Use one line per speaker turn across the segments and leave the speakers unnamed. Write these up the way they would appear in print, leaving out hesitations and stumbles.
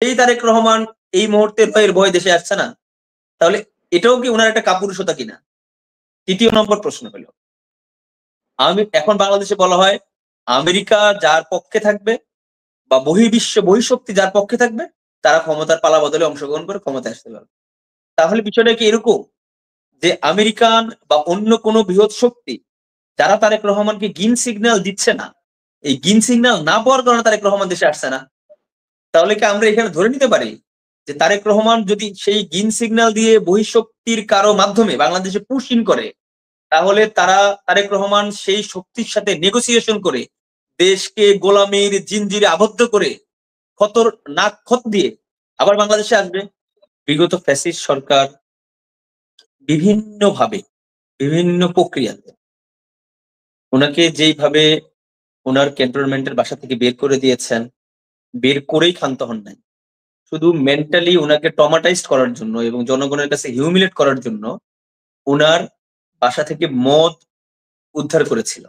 এই তারেক রহমান এই মুহূর্তে এর ভয় দেশে আসছে না, তাহলে এটাও কি ওনার একটা কাপুরুষতা কিনা? তৃতীয় নম্বর প্রশ্ন হলো, এখন বাংলাদেশে বলা হয় আমেরিকা যার পক্ষে থাকবে বা বহিঃশক্তি যার পক্ষে থাকবে তারা ক্ষমতার পালা বদলে অংশগ্রহণ করে ক্ষমতায় আসতে পারবে। তাহলে বিষয়টা কি এরকম যে আমেরিকান বা অন্য কোনো বৃহৎ শক্তি যারা তারেক রহমানকে গ্রিন সিগন্যাল দিচ্ছে না, এই গ্রিন সিগন্যাল না পাওয়ার কারণে তারেক রহমান দেশে আসছে না? তাহলে কি আমরা এখানে ধরে নিতে পারি যে তারেক রহমান যদি সেই গ্রিন সিগন্যাল দিয়ে বহিঃশক্তির কারো মাধ্যমে বাংলাদেশে পুশ ইন করে, তাহলে তারেক রহমান সেই শক্তির সাথে নেগোসিয়েশন করে দেশকে গোলামির জিনজিরে আবদ্ধ করে ক্ষত দিয়ে আবার বাংলাদেশে আসবে? বিগত ফ্যাসিস্ট সরকার বিভিন্নভাবে বিভিন্ন প্রক্রিয়াতে ওনাকে যেইভাবে ওনার ক্যান্টনমেন্টের বাসা থেকে বের করে দিয়েছেন, বের করেই ক্ষান্ত হন নাই, শুধু মেন্টালি ওনাকে ট্রমাটাইজড করার জন্য এবং জনগণের কাছে হিউমিলেট করার জন্য ওনার বাসা থেকে মদ উদ্ধার করেছিল,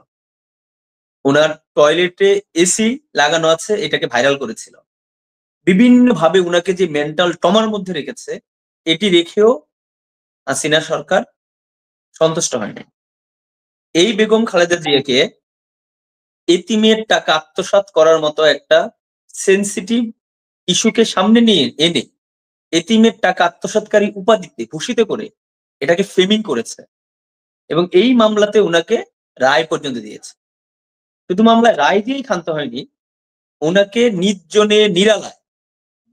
ওনার টয়লেটে এসি লাগানো আছে এটাকে ভাইরাল করেছিল, বিভিন্ন ভাবে উনাকে যে মেন্টাল ট্রমার মধ্যে রেখেছে, এটি রেখেও হাসিনা সরকার সন্তুষ্ট হয়নি। এই বেগম খালেদা জিয়াকে এতিমের টাকা আত্মসাৎ করার মতো একটা সেন্সিটিভ ইস্যুকে সামনে নিয়ে এনে এতিমের টাকা আত্মসাৎকারী উপাধিতে ভূষিত করে এটাকে ফ্রেমিং করেছে এবং এই মামলাতে উনাকে রায় পর্যন্ত দিয়েছে। শুধু মামলায় রায় দিয়েই ক্ষান্ত হয়নি, ওনাকে নির্জনে নিরালায়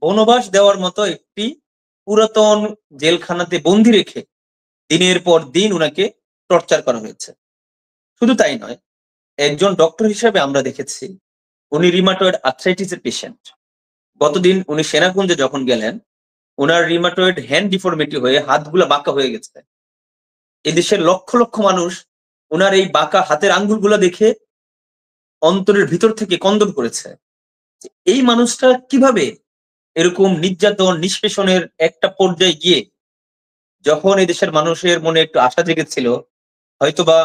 বনবাস দেওয়ার মতো একটি পুরাতন জেলখানাতে বন্দি রেখে দিনের পর দিন উনাকে টর্চার করা হয়েছে। শুধু তাই নয়, একজন ডক্টর হিসেবে আমরা দেখেছি উনি রিমাটয়েড আর্থ্রাইটিসের পেশেন্ট। গতদিন উনি সেনাকুঞ্জে যখন গেলেন, ওনার রিমাটয়েড হ্যান্ড ডিফর্মিটি হয়ে হাতগুলা বাঁকা হয়ে গেছে। এদেশের লক্ষ লক্ষ মানুষ ওনার এই বাঁকা হাতের আঙ্গুলগুলা দেখে অন্তরের ভিতর থেকে কন্দন করেছে। এই মানুষটা কিভাবে এরকম নির্যাতন নিষ্পেষণের একটা পর্যায়ে গিয়ে, যখন এদেশের মানুষের মনে একটু আশা জেগেছিল হয়তোবা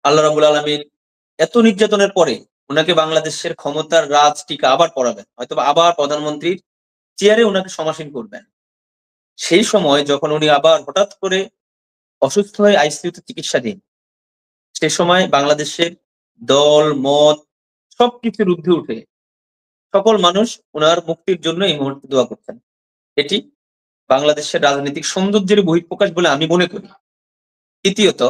আল্লাহ রাব্বুল আলামিন এত নির্যাতনের পরে ওনাকে বাংলাদেশের ক্ষমতার রাজ টিকা আবার পড়াবেন, হয়তোবা আবার প্রধানমন্ত্রীর চেয়ারে ওনাকে সমাসীন করবেন, সেই সময় যখন উনি আবার হঠাৎ করে অসুস্থ হয়ে আইসিইউতে চিকিৎসাধীন, সে সময় বাংলাদেশের দল মত সবকিছুর ঊর্ধ্বে উঠে সকল মানুষ ওনার মুক্তির জন্য এই মুহূর্তে দোয়া করছেন। এটি বাংলাদেশের রাজনৈতিক সৌন্দর্যের বহিঃপ্রকাশ বলে আমি মনে করি। তৃতীয়ত,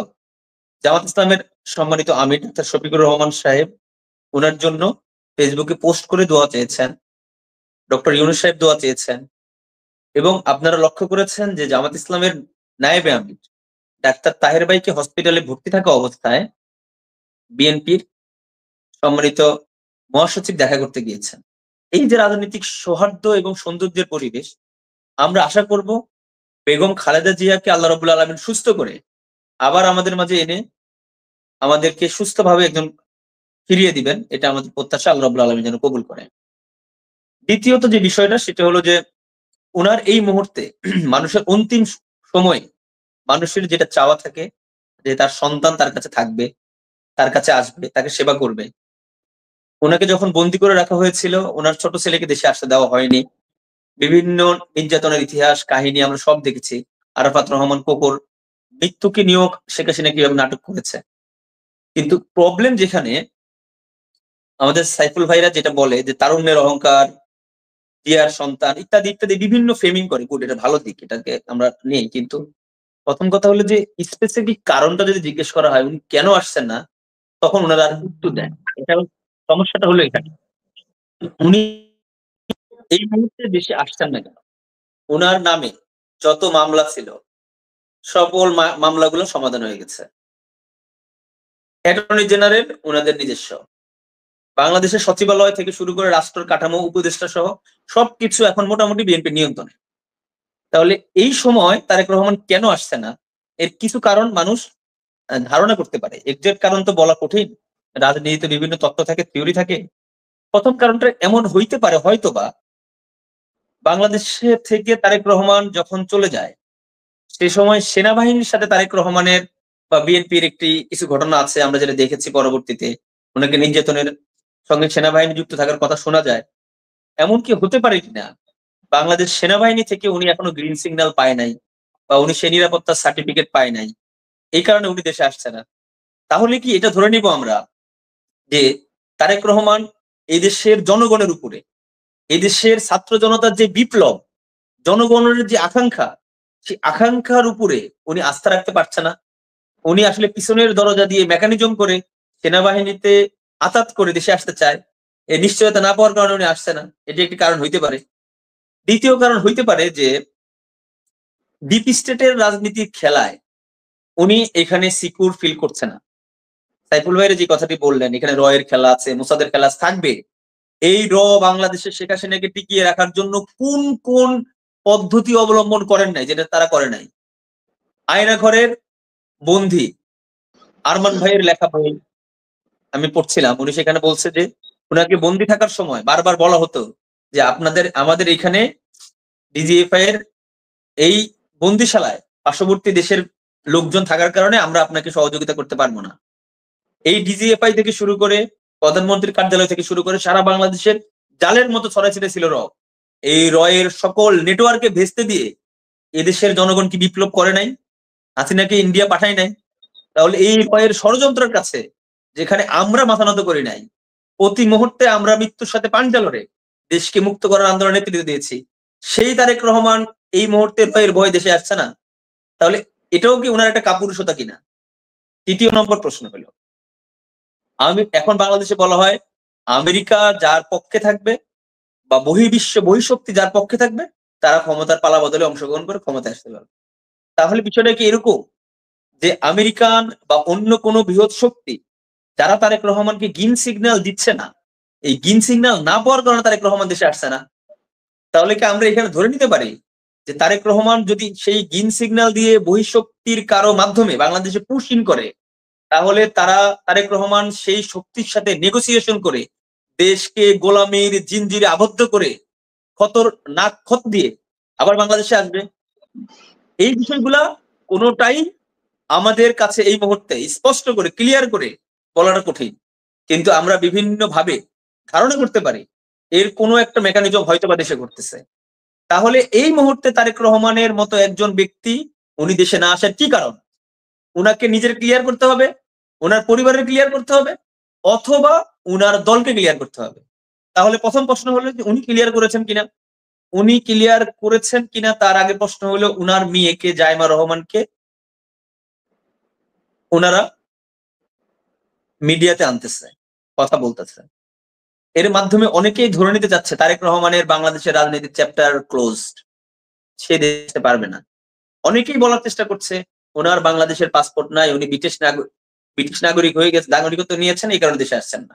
জামাত ইসলামের সম্মানিত আমির ডক্টর শফিকুর রহমান সাহেব ওনার জন্য ফেসবুকে পোস্ট করে দোয়া চেয়েছেন, ডক্টর ইউনূস সাহেব দোয়া চেয়েছেন, এবং আপনারা লক্ষ্য করেছেন যে জামাত ইসলামের নায়েবে আমির ডাক্তার তাহের ভাইকে হসপিটালে ভর্তি থাকা অবস্থায় বিএনপির সম্মানিত মহাসচিব দেখা করতে গিয়েছেন। এই যে রাজনৈতিক সৌহার্দ্য এবং সৌন্দর্যের পরিবেশ, আমরা আশা করব বেগম খালেদা জিয়াকে আল্লাহ রাব্বুল আলামিন সুস্থ করে আবার আমাদের মাঝে এনে আমাদেরকে সুস্থভাবে একজন ফিরিয়ে দিবেন, এটা আমাদের প্রত্যাশা। আল্লাহ রাব্বুল আলামিন যেন কবুল করেন। দ্বিতীয়ত যে বিষয়টা সেটা হলো যে উনার এই মুহূর্তে মানুষের অন্তিম সময়ে মানুষের যেটা চাওয়া থাকে যে তার সন্তান তার কাছে থাকবে, তার কাছে আসবে, তাকে সেবা করবে। ওনাকে যখন বন্দি করে রাখা হয়েছিল, ওনার ছোট ছেলেকে দেশে আসতে দেওয়া হয়নি। বিভিন্ন নির্যাতনের ইতিহাস কাহিনী আমরা সব দেখেছি। আরাফাত রহমান কোকর মৃত্যুকে নিয়েও শেখ হাসিনা কিভাবে নাটক করেছে। কিন্তু প্রবলেম যেখানে, আমাদের সাইফুল ভাইরা যেটা বলে যে তারুণ্যের অহংকার, দিয়ার সন্তান ইত্যাদি ইত্যাদি বিভিন্ন ফ্রেমিং করে, গুড, এটা ভালো দিক, এটাকে আমরা নেই। কিন্তু প্রথম কথা হলো যে স্পেসিফিক কারণটা যদি জিজ্ঞেস করা হয় উনি কেন আসছেন না, তখন ওনারা আর উত্তর দেন। এটা সমস্যাটা হলো এখানে। উনি এই মুহূর্তে দেশে আসছেন না কেন? উনার নামে যত মামলা ছিল সকল মামলাগুলো সমাধান হয়ে গেছে। অ্যাটর্নি জেনারেল ওনাদের নিজস্ব, বাংলাদেশের সচিবালয় থেকে শুরু করে রাষ্ট্র কাঠামো উপদেষ্টা সহ সবকিছু এখন মোটামুটি বিএনপির নিয়ন্ত্রণে। তাহলে এই সময় তারেক রহমান কেন আসছে না, এর কিছু কারণ মানুষ ধারণা করতে পারে। এক্সাক্ট কারণ তো বলা কঠিন, রাজনীতিতে বিভিন্ন তত্ত্ব থাকে, থিওরি থাকে। প্রথম কারণটা এমন হইতে পারে হয়তোবা বাংলাদেশে থেকে তারেক রহমান যখন চলে যায়, সে সময় সেনাবাহিনীর সাথে তারেক রহমানের বা বিএনপির একটি কিছু ঘটনা আছে আমরা যেটা দেখেছি। পরবর্তীতে ওনাকে নির্যাতনের সঙ্গে সেনাবাহিনী যুক্ত থাকার কথা শোনা যায়। এমন কি হতে পারে কিনা বাংলাদেশ সেনাবাহিনী থেকে উনি এখনো গ্রিন সিগন্যাল পায় নাই, বা উনি সে নিরাপত্তার সার্টিফিকেট পায় নাই, এই কারণে উনি দেশে আসছে না? তাহলে কি এটা ধরে নিব আমরা যে তারেক রহমান এই দেশের জনগণের উপরে, এই দেশের ছাত্র জনতার যে বিপ্লব, জনগণের যে আকাঙ্ক্ষা, সেই আকাঙ্ক্ষার উপরে উনি আস্থা রাখতে পারছে না? উনি আসলে পিছনের দরজা দিয়ে মেকানিজম করে সেনাবাহিনীতে আতাত করে দেশে আসতে চায়, এই নিশ্চয়তা না পাওয়ার কারণে উনি আসছে না, এটি একটি কারণ হইতে পারে। দ্বিতীয় কারণ হইতে পারে যে ডিপ স্টেটের রাজনীতির খেলায় উনি এখানে সিকিউর ফিল করছে না। সাইফুল ভাইয়ের যে কথাটি বললেন, এখানে রয়ের খেলা আছে, মোসাদের খেলা থাকবে, এই বাংলাদেশের শেখ হাসিনাকে টিকিয়ে রাখার জন্য কোন কোন পদ্ধতি অবলম্বন করেন নাই, যেটা তারা করে নাই। আয়না ঘরের বন্দী আরমান ভাইয়ের লেখা বই আমি পড়ছিলাম, উনি সেখানে বলছে যে উনাকে বন্দী থাকার সময় বারবার বলা হতো যে আমাদের এখানে ডিজিএফআই এর এই বন্দিশালায় পার্শ্ববর্তী দেশের লোকজন থাকার কারণে আমরা আপনাকে সহযোগিতা করতে পারবো না। এই ডিজিএফআই থেকে শুরু করে প্রধানমন্ত্রীর কার্যালয় থেকে শুরু করে সারা বাংলাদেশের জালের মতো ছড়াছিটে ছিল এই রয়ের সকল নেটওয়ার্কে ভেস্তে দিয়ে এদেশের জনগণ কি বিপ্লব করে নাই? হাসিনাকে ইন্ডিয়া পাঠায় নাই? তাহলে এই রয়ের ষড়যন্ত্রের কাছে যেখানে আমরা মাথা নত করি নাই, প্রতি মুহূর্তে আমরা মৃত্যুর সাথে পাঞ্জা লড়ে দেশকে মুক্ত করার আন্দোলনে নেতৃত্ব দিয়েছি, সেই তারেক রহমান এই মুহূর্তে রয়ের ভয়ে দেশে আসছে না? তাহলে এটাও কি ওনার একটা কাপুরুষতা কিনা? তৃতীয় নম্বর প্রশ্ন হলো, এখন বাংলাদেশে বলা হয় আমেরিকা যার পক্ষে থাকবে বা বহিঃশক্তি যার পক্ষে থাকবে তারা ক্ষমতার পালা বদলে অংশগ্রহণ করে ক্ষমতায় আসতে পারবে। তাহলে বিষয়টা কি এরকম যে আমেরিকান বা অন্য কোনো বৃহৎ শক্তি যারা তারেক রহমানকে গ্রিন সিগন্যাল দিচ্ছে না, এই গ্রিন সিগন্যাল না পাওয়ার কারণে তারেক রহমান দেশে আসছে না? তাহলে কি আমরা এখানে ধরে নিতে পারি যে তারেক রহমান যদি সেই গ্রিন সিগন্যাল দিয়ে বহিঃশক্তির কারো মাধ্যমে বাংলাদেশে পুশ ইন করে, তাহলে তারেক রহমান সেই শক্তির সাথে নেগোসিয়েশন করে দেশকে গোলামির জিনজিরে আবদ্ধ করে খত দিয়ে আবার বাংলাদেশে আসবে? এই বিষয়গুলা কোনোটাই আমাদের কাছে এই মুহূর্তে স্পষ্ট করে ক্লিয়ার করে বলাটা কঠিন, কিন্তু আমরা বিভিন্ন ভাবে ধারণা করতে পারি এর কোনো একটা মেকানিজম হয়তো বা দেশে ঘটতেছে। তাহলে এই মুহূর্তে তারেক রহমানের মতো একজন ব্যক্তি উনি দেশে না আসার কি কারণ? উনাকে নিজের ক্লিয়ার করতে হবে, ওনার পরিবারের ক্লিয়ার করতে হবে, অথবা উনার দলকে ক্লিয়ার করতে হবে। তাহলে প্রথম প্রশ্ন হলো যে উনি ক্লিয়ার করেছেন কিনা। উনি ক্লিয়ার করেছেন কিনা তার আগে প্রশ্ন হলো উনার মেয়েকে জাইমা রহমানকে ওনারা মিডিয়াতে আনতেছে, কথা বলতেছে, এর মাধ্যমে অনেকেই ধরে নিতে চাচ্ছে তারেক রহমানের বাংলাদেশের রাজনীতির চ্যাপ্টার ক্লোজড, সে দেখতে পারবে না। অনেকেই বলার চেষ্টা করছে ওনার বাংলাদেশের পাসপোর্ট নাই, উনি ব্রিটিশ নাগরিক হয়ে গেছে, নাগরিকত্ব নিয়েছেন, এই কারণে দেশে আসছেন না।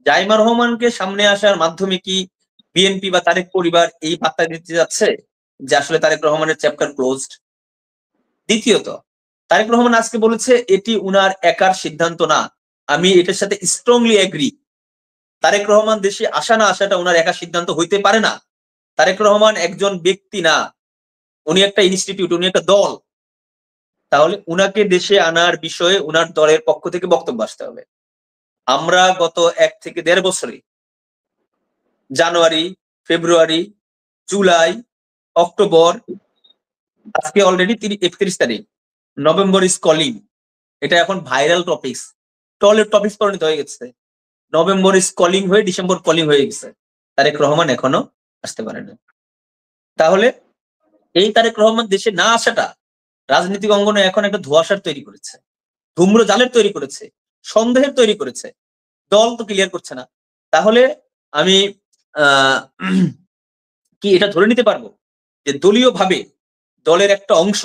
জাইমা রহমানকে সামনে আসার মাধ্যমে কি বিএনপি বা তারেক পরিবার এই বার্তা দিতে যাচ্ছে যে আসলে তারেক রহমানের চ্যাপ্টার ক্লোজড? দ্বিতীয়ত, তারেক রহমান আজকে বলেছে এটি উনার একার সিদ্ধান্ত না, আমি এটার সাথে স্ট্রংলি এগ্রি। তারেক রহমান দেশে আসা না আসাটা উনার একা সিদ্ধান্ত হইতে পারে না। তারেক রহমান একজন ব্যক্তি না, উনি একটা ইনস্টিটিউট, উনি একটা দল। তাহলে উনাকে দেশে আনার বিষয়ে উনার দলের পক্ষ থেকে বক্তব্য আসতে হবে। আমরা গত 1 থেকে 1.5 বছরে জানুয়ারি, ফেব্রুয়ারি, জুলাই, অক্টোবর, আজকে অলরেডি 31 তারিখ, নভেম্বর ইজ কলিং, এটা এখন ভাইরাল টপিকস পরিণত হয়ে গেছে। নভেম্বর ইজ কলিং হয়ে ডিসেম্বর কলিং হয়ে গেছে, তারেক রহমান এখনো আসতে পারে না। তাহলে এই তারেক রহমান দেশে না আসাটা রাজনৈতিক অঙ্গনে এখন একটা ধোঁয়াশার তৈরি করেছে, ধূম্র জালের তৈরি করেছে, সন্দেহের তৈরি করেছে। দল তো ক্লিয়ার করছে না। তাহলে আমি কি এটা ধরে নিতে পারবো যে দলীয় ভাবে দলের একটা অংশ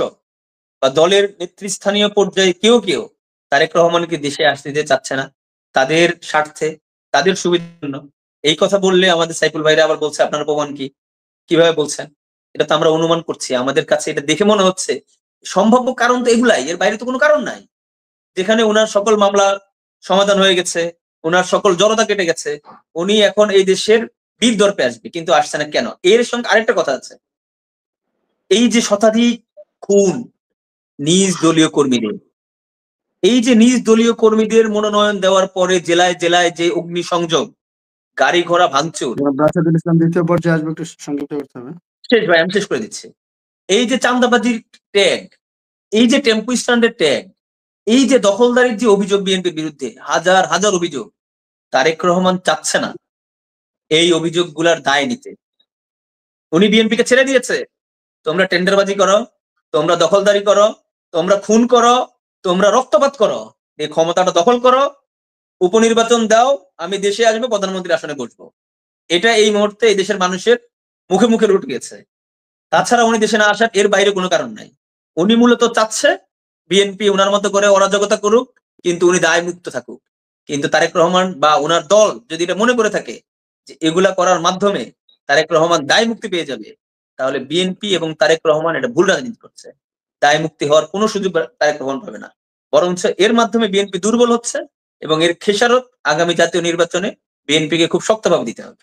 বা দলের নেতৃস্থানীয় পর্যায়ে কেউ তারেক রহমানকে দেশে আসতে দিতে চাচ্ছে না তাদের স্বার্থে, তাদের সুবিধার জন্য? এই কথা বললে আমাদের সাইফুল ভাইরা আবার বলছে আপনার প্রমাণ কি? কিভাবে বলছেন? এটা তো আমরা অনুমান করছি, আমাদের কাছে এটা দেখে মনে হচ্ছে সম্ভাব্য কারণ তো এগুলাই, এর বাইরে তো কোনো কারণ নাই। যেখানে ওনার সকল মামলা সমাধান হয়ে গেছে, ওনার সকল জড়তা কেটে গেছে, উনি এখন এই দেশের বীর দর্পে আসবে, কিন্তু আসছে না কেন? এর সঙ্গে আরেকটা কথা আছে, এই যে শতাধিক খুন নিজ দলীয় কর্মীদের, এই যে নিজ দলীয় কর্মীদের মনোনয়ন দেওয়ার পরে জেলায় জেলায় যে অগ্নিসংযোগ, গাড়ি ঘোড়া ভাঙচুর।
রাশেদুল ইসলাম দ্বিতীয় পর্যায়ে আসবে, একটু সংক্ষিপ্ত করতে হবে।
শেষ ভাই, আমি শেষ করে দিচ্ছি। এই যে চাঁদাবাজির ট্যাগ, এই যে টেম্পো স্ট্যান্ডের ট্যাগ, এই যে দখলদারির যে অভিযোগ বিএনপির বিরুদ্ধে, হাজার হাজার অভিযোগ, তারেক রহমান চাচ্ছে না এই অভিযোগগুলার দায় নিতে। উনি বিএনপিকে ছেড়ে দিয়েছে, তোমরা টেন্ডারবাজি করো, তোমরা দখলদারি করো, তোমরা খুন করো, তোমরা রক্তপাত করো, এই ক্ষমতাটা দখল করো, উপনির্বাচন দাও, আমি দেশে আসবো, প্রধানমন্ত্রীর আসনে বসবো। এটা এই মুহূর্তে এই দেশের মানুষের মুখে মুখে রুট গেছে। তাছাড়া উনি দেশে না আসার এর বাইরে কোনো কারণ নাই। উনি মূলত চাচ্ছে বিএনপি ওনার মতো করে অরাজকতা করুক, কিন্তু উনি দায় মুক্ত থাকুক। কিন্তু তারেক রহমান বা ওনার দল যদি এটা মনে করে থাকে যে এগুলা করার মাধ্যমে তারেক রহমান দায় মুক্তি পেয়ে যাবে, তাহলে বিএনপি এবং তারেক রহমান এটা ভুল রাজনীতি করছে। দায় মুক্তি হওয়ার কোনো সুযোগ তারেক রহমান পাবে না, বরঞ্চ এর মাধ্যমে বিএনপি দুর্বল হচ্ছে এবং এর খেসারত আগামী জাতীয় নির্বাচনে বিএনপিকে খুব শক্তভাবে দিতে হবে।